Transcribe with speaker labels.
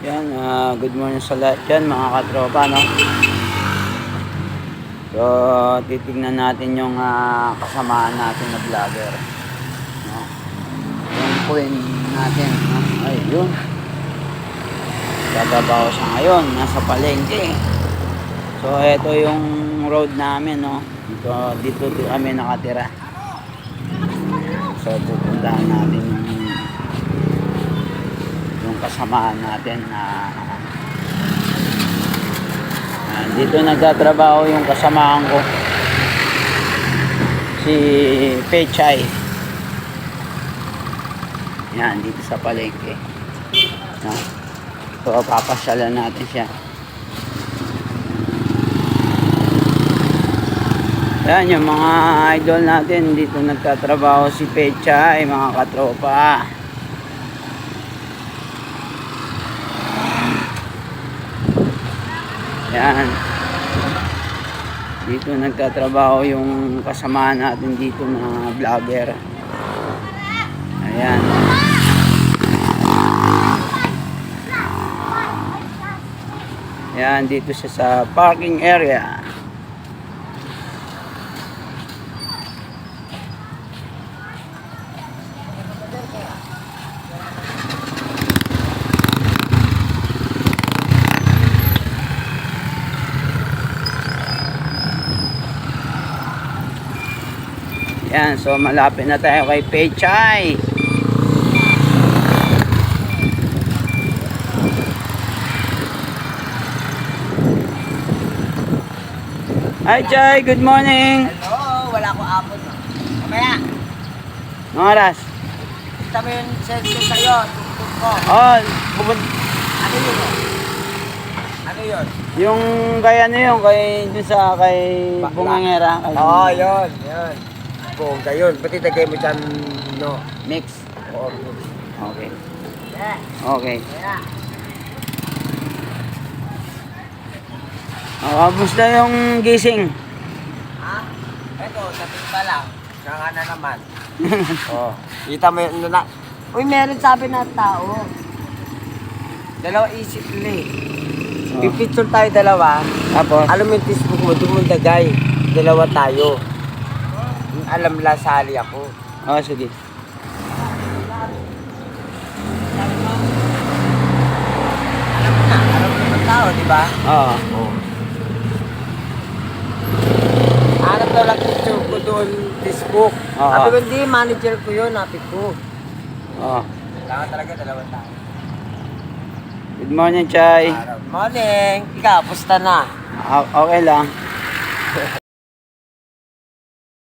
Speaker 1: Yan, good morning sa lahat dyan mga katropa, no? So, titignan natin yung kasamaan natin na vlogger, no? Yung queen natin, no? Ay, yun. Gagabaw siya ngayon, nasa palengke. So, ito yung road namin, no? Dito kami nakatira. So, pupuntahan natin yung kasamaan natin na dito nagtatrabaho yung kasamaan ko, si Pechay. Yan, dito sa palengke, no? So papasyalan natin siya. Yan yung mga idol natin, dito nagtatrabaho si Pechay, mga katropa. Yan. Dito nagtatrabaho yung kasama natin dito na vlogger. Ayan. Yan, dito siya sa parking area. Yan, so malapit na tayo kay Pechay. Hi Chay, good morning.
Speaker 2: Hello, wala ko apon. Mamaya,
Speaker 1: Anong oras?
Speaker 2: kita mo yung sensor sa'yo, tugtog ko.
Speaker 1: Oh,
Speaker 2: Ano yun? Ano yun?
Speaker 1: yung kay ano yung kay dun sa kay Bungangera.
Speaker 2: Oo, yun. Bongga yun. Pati tagay mo dyan, no?
Speaker 1: Mix.
Speaker 2: Oo.
Speaker 1: Okay.
Speaker 2: Yeah.
Speaker 1: Okay.
Speaker 2: Yeah.
Speaker 1: Kamusta yung gising?
Speaker 2: Ha? Eto, sabi pa lang. Saka na naman. Oo. Kita mo yun na. Uy, meron sabi na tao. Dalawa isip nila eh.
Speaker 1: Oh.
Speaker 2: Pipicture tayo dalawa.
Speaker 1: Tapos?
Speaker 2: Alam mo yung Facebook mo, doon mo dagay. Dalawa tayo. Alam lang sali ako.
Speaker 1: Oh, sige.
Speaker 2: Alam mo naman tao, di ba?
Speaker 1: Oo.
Speaker 2: Oo. Hanap daw lang picture ko doon, Facebook.
Speaker 1: Oo.
Speaker 2: Sabi ko, hindi, manager ko yun, napit ko.
Speaker 1: Oo.
Speaker 2: Kailangan talaga dalawa tayo.
Speaker 1: Good morning, Chay.
Speaker 2: Morning! Ikaw, pusta na?
Speaker 1: Okay lang.